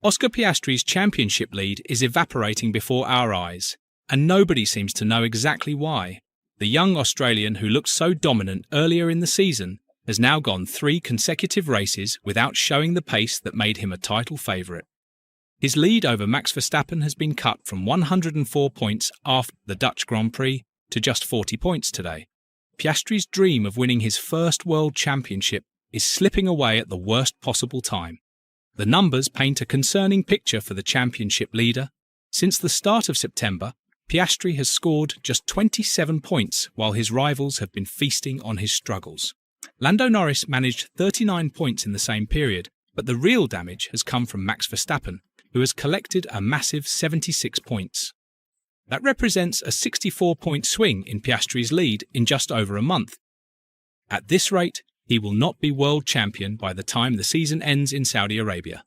Oscar Piastri's championship lead is evaporating before our eyes, and nobody seems to know exactly why. The young Australian who looked so dominant earlier in the season has now gone 3 consecutive races without showing the pace that made him a title favourite. His lead over Max Verstappen has been cut from 104 points after the Dutch Grand Prix to just 40 points today. Piastri's dream of winning his first World Championship is slipping away at the worst possible time. The numbers paint a concerning picture for the championship leader. Since the start of September, Piastri has scored just 27 points while his rivals have been feasting on his struggles. Lando Norris managed 39 points in the same period, but the real damage has come from Max Verstappen, who has collected a massive 76 points. That represents a 64-point swing in Piastri's lead in just over a month. At this rate, he will not be world champion by the time the season ends in Saudi Arabia.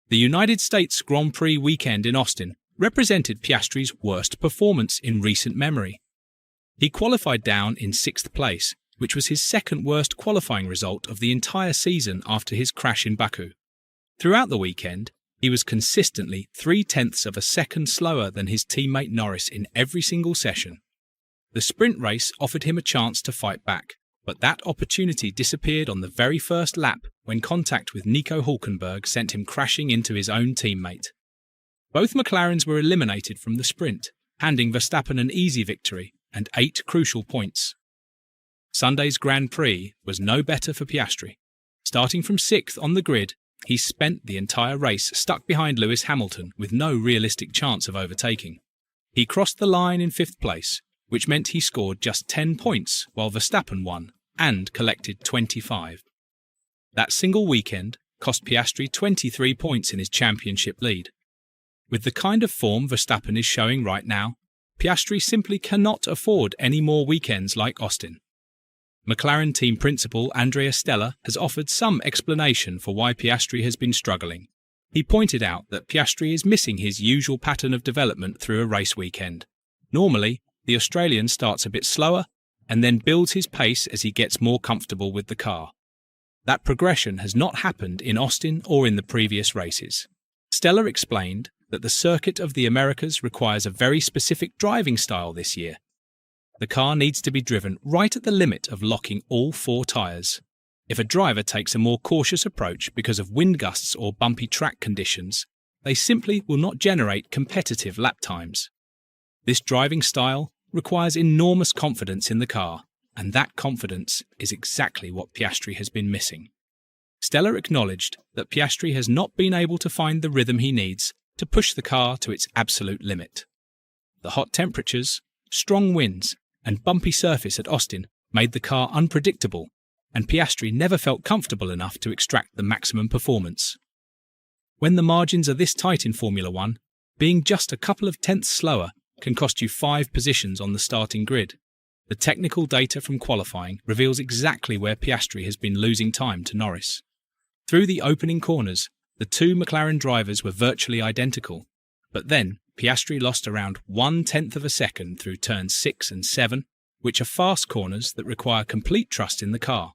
The United States Grand Prix weekend in Austin represented Piastri's worst performance in recent memory. He qualified down in 6th place, which was his second worst qualifying result of the entire season after his crash in Baku. Throughout the weekend, he was consistently 0.3 of a second slower than his teammate Norris in every single session. The sprint race offered him a chance to fight back, but that opportunity disappeared on the very first lap when contact with Nico Hülkenberg sent him crashing into his own teammate. Both McLarens were eliminated from the sprint, handing Verstappen an easy victory and 8 crucial points. Sunday's Grand Prix was no better for Piastri. Starting from 6th on the grid, he spent the entire race stuck behind Lewis Hamilton with no realistic chance of overtaking. He crossed the line in 5th place, which meant he scored just 10 points while Verstappen won and collected 25. That single weekend cost Piastri 23 points in his championship lead. With the kind of form Verstappen is showing right now, Piastri simply cannot afford any more weekends like Austin. McLaren team principal Andrea Stella has offered some explanation for why Piastri has been struggling. He pointed out that Piastri is missing his usual pattern of development through a race weekend. Normally, the Australian starts a bit slower and then builds his pace as he gets more comfortable with the car. That progression has not happened in Austin or in the previous races. Stella explained that the circuit of the Americas requires a very specific driving style this year. The car needs to be driven right at the limit of locking all 4 tyres. If a driver takes a more cautious approach because of wind gusts or bumpy track conditions, they simply will not generate competitive lap times. This driving style requires enormous confidence in the car, and that confidence is exactly what Piastri has been missing. Stella acknowledged that Piastri has not been able to find the rhythm he needs to push the car to its absolute limit. The hot temperatures, strong winds, and bumpy surface at Austin made the car unpredictable, and Piastri never felt comfortable enough to extract the maximum performance. When the margins are this tight in Formula One, being just a couple of tenths slower can cost you 5 positions on the starting grid. The technical data from qualifying reveals exactly where Piastri has been losing time to Norris. Through the opening corners, the 2 McLaren drivers were virtually identical, but then Piastri lost around 0.1 of a second through turns 6 and 7, which are fast corners that require complete trust in the car.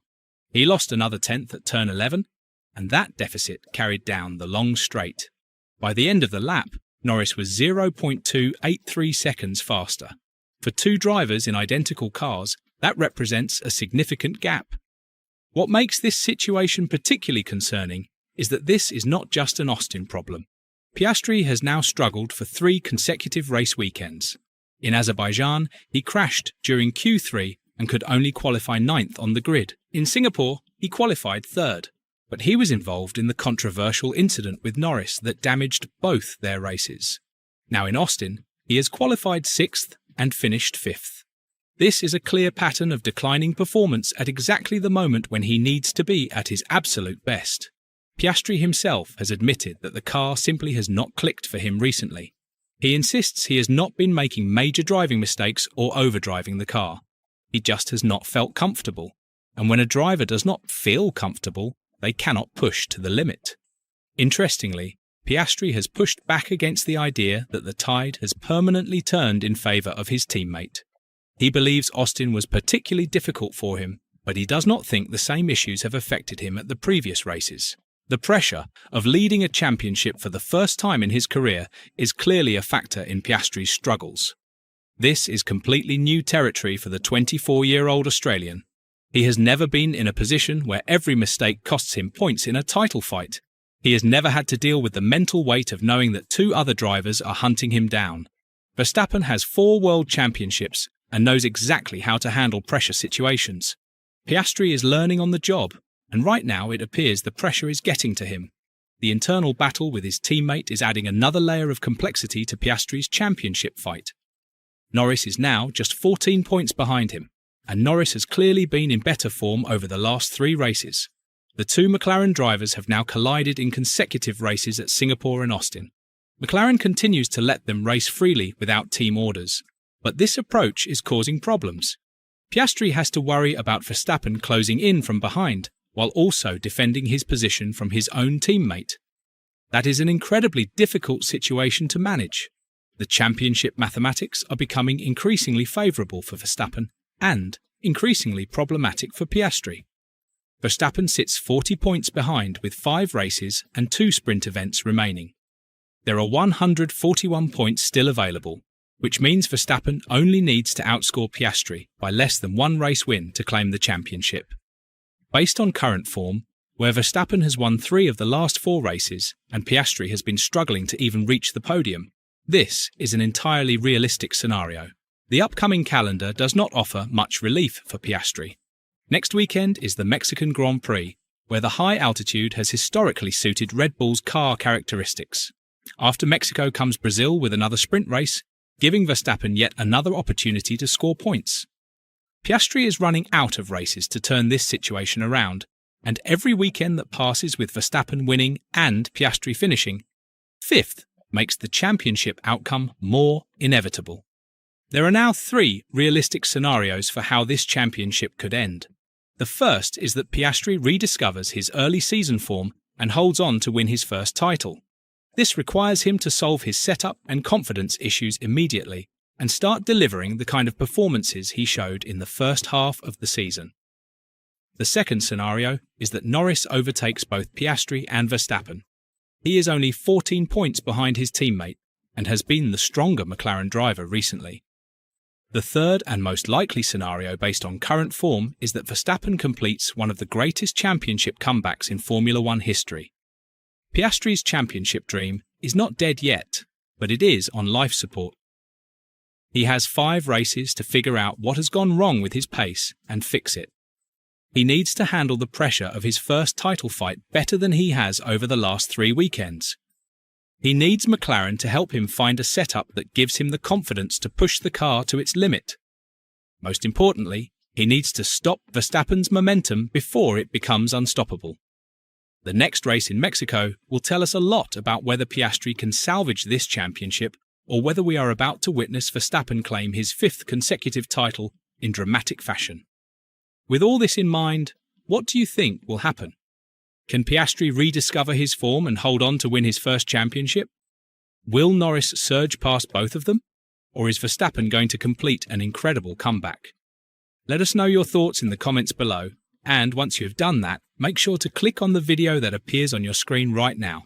He lost another tenth at turn 11, and that deficit carried down the long straight. By the end of the lap, Norris was 0.283 seconds faster. For 2 drivers in identical cars, that represents a significant gap. What makes this situation particularly concerning is that this is not just an Austin problem. Piastri has now struggled for 3 consecutive race weekends. In Azerbaijan, he crashed during Q3 and could only qualify 9th on the grid. In Singapore, he qualified 3rd, but he was involved in the controversial incident with Norris that damaged both their races. Now in Austin, he has qualified 6th and finished 5th. This is a clear pattern of declining performance at exactly the moment when he needs to be at his absolute best. Piastri himself has admitted that the car simply has not clicked for him recently. He insists he has not been making major driving mistakes or overdriving the car. He just has not felt comfortable. And when a driver does not feel comfortable, they cannot push to the limit. Interestingly, Piastri has pushed back against the idea that the tide has permanently turned in favour of his teammate. He believes Austin was particularly difficult for him, but he does not think the same issues have affected him at the previous races. The pressure of leading a championship for the first time in his career is clearly a factor in Piastri's struggles. This is completely new territory for the 24-year-old Australian. He has never been in a position where every mistake costs him points in a title fight. He has never had to deal with the mental weight of knowing that two other drivers are hunting him down. Verstappen has 4 world championships and knows exactly how to handle pressure situations. Piastri is learning on the job, and right now it appears the pressure is getting to him. The internal battle with his teammate is adding another layer of complexity to Piastri's championship fight. Norris is now just 14 points behind him, and Norris has clearly been in better form over the last 3 races. The 2 McLaren drivers have now collided in consecutive races at Singapore and Austin. McLaren continues to let them race freely without team orders, but this approach is causing problems. Piastri has to worry about Verstappen closing in from behind, while also defending his position from his own teammate. That is an incredibly difficult situation to manage. The championship mathematics are becoming increasingly favourable for Verstappen and increasingly problematic for Piastri. Verstappen sits 40 points behind with 5 races and 2 sprint events remaining. There are 141 points still available, which means Verstappen only needs to outscore Piastri by less than 1 race win to claim the championship. Based on current form, where Verstappen has won 3 of the last 4 races and Piastri has been struggling to even reach the podium, this is an entirely realistic scenario. The upcoming calendar does not offer much relief for Piastri. Next weekend is the Mexican Grand Prix, where the high altitude has historically suited Red Bull's car characteristics. After Mexico comes Brazil with another sprint race, giving Verstappen yet another opportunity to score points. Piastri is running out of races to turn this situation around, and every weekend that passes with Verstappen winning and Piastri finishing 5th makes the championship outcome more inevitable. There are now 3 realistic scenarios for how this championship could end. The first is that Piastri rediscovers his early season form and holds on to win his first title. This requires him to solve his setup and confidence issues immediately and start delivering the kind of performances he showed in the first half of the season. The second scenario is that Norris overtakes both Piastri and Verstappen. He is only 14 points behind his teammate and has been the stronger McLaren driver recently. The third and most likely scenario based on current form is that Verstappen completes one of the greatest championship comebacks in Formula One history. Piastri's championship dream is not dead yet, but it is on life support. He has 5 races to figure out what has gone wrong with his pace and fix it. He needs to handle the pressure of his first title fight better than he has over the last 3 weekends. He needs McLaren to help him find a setup that gives him the confidence to push the car to its limit. Most importantly, he needs to stop Verstappen's momentum before it becomes unstoppable. The next race in Mexico will tell us a lot about whether Piastri can salvage this championship or whether we are about to witness Verstappen claim his 5th consecutive title in dramatic fashion. With all this in mind, what do you think will happen? Can Piastri rediscover his form and hold on to win his first championship? Will Norris surge past both of them? Or is Verstappen going to complete an incredible comeback? Let us know your thoughts in the comments below, and once you have done that, make sure to click on the video that appears on your screen right now.